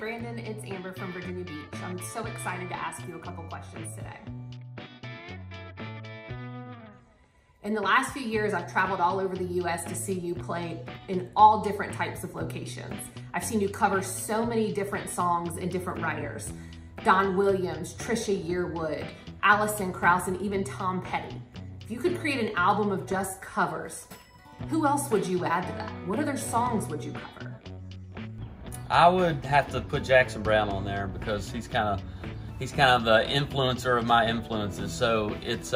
Brandon, it's Amber from Virginia Beach. I'm so excited to ask you a couple questions today. In the last few years, I've traveled all over the US to see you play in all different types of locations. I've seen you cover so many different songs and different writers. Don Williams, Trisha Yearwood, Alison Krauss, and even Tom Petty. If you could create an album of just covers, who else would you add to that? What other songs would you cover? I would have to put Jackson Browne on there because he's kind of the influencer of my influences. So it's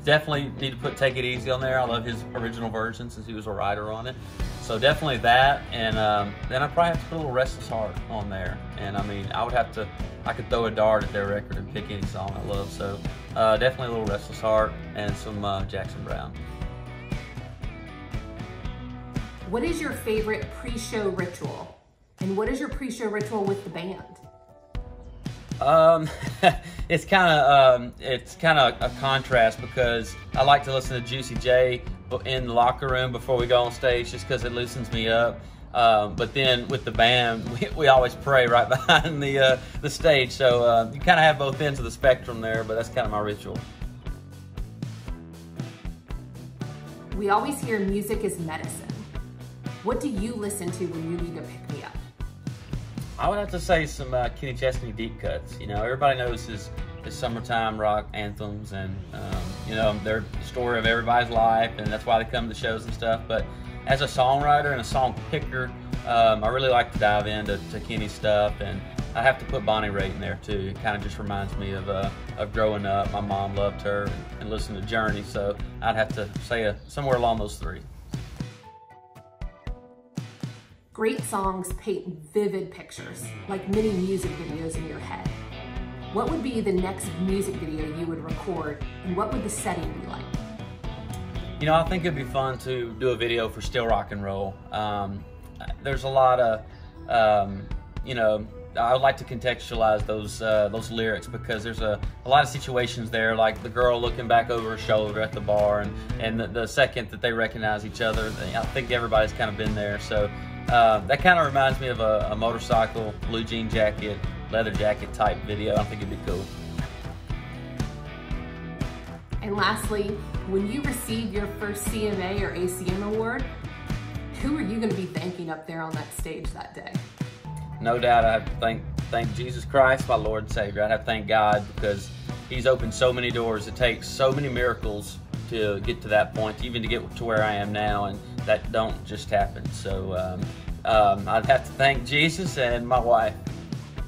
definitely need to put Take It Easy on there. I love his original version since he was a writer on it. So definitely that, and then I probably have to put a little Restless Heart on there. And I mean, I could throw a dart at their record and pick any song I love. So definitely a little Restless Heart and some Jackson Browne. What is your favorite pre-show ritual? And what is your pre-show ritual with the band? It's kind of a contrast because I like to listen to Juicy J in the locker room before we go on stage just because it loosens me up. But then with the band, we always pray right behind the stage. So you kind of have both ends of the spectrum there, but that's kind of my ritual. We always hear music is medicine. What do you listen to when you need to pick me up? I would have to say some Kenny Chesney deep cuts. You know, everybody knows his summertime rock anthems, and you know, they're the story of everybody's life, and that's why they come to shows and stuff. But as a songwriter and a song picker, I really like to dive into Kenny's stuff, and I have to put Bonnie Raitt in there too. It kind of just reminds me of growing up. My mom loved her and listened to Journey, so I'd have to say somewhere along those three. Great songs paint vivid pictures, like mini music videos in your head. What would be the next music video you would record, and what would the setting be like? You know, I think it'd be fun to do a video for Still Rock and Roll. There's a lot of, you know, I would like to contextualize those lyrics because there's a lot of situations there, like the girl looking back over her shoulder at the bar, and the second that they recognize each other. I think everybody's kind of been there. So that kind of reminds me of a motorcycle, blue jean jacket, leather jacket type video. I think it'd be cool. And lastly, when you receive your first CMA or ACM award, who are you going to be thanking up there on that stage that day? No doubt I have to thank Jesus Christ, my Lord and Savior. I have to thank God because He's opened so many doors. It takes so many miracles to get to that point, even to get to where I am now, and that don't just happen. So I'd have to thank Jesus and my wife.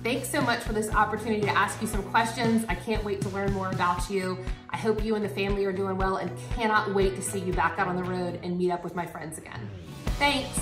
Thanks so much for this opportunity to ask you some questions. I can't wait to learn more about you. I hope you and the family are doing well and cannot wait to see you back out on the road and meet up with my friends again. Thanks.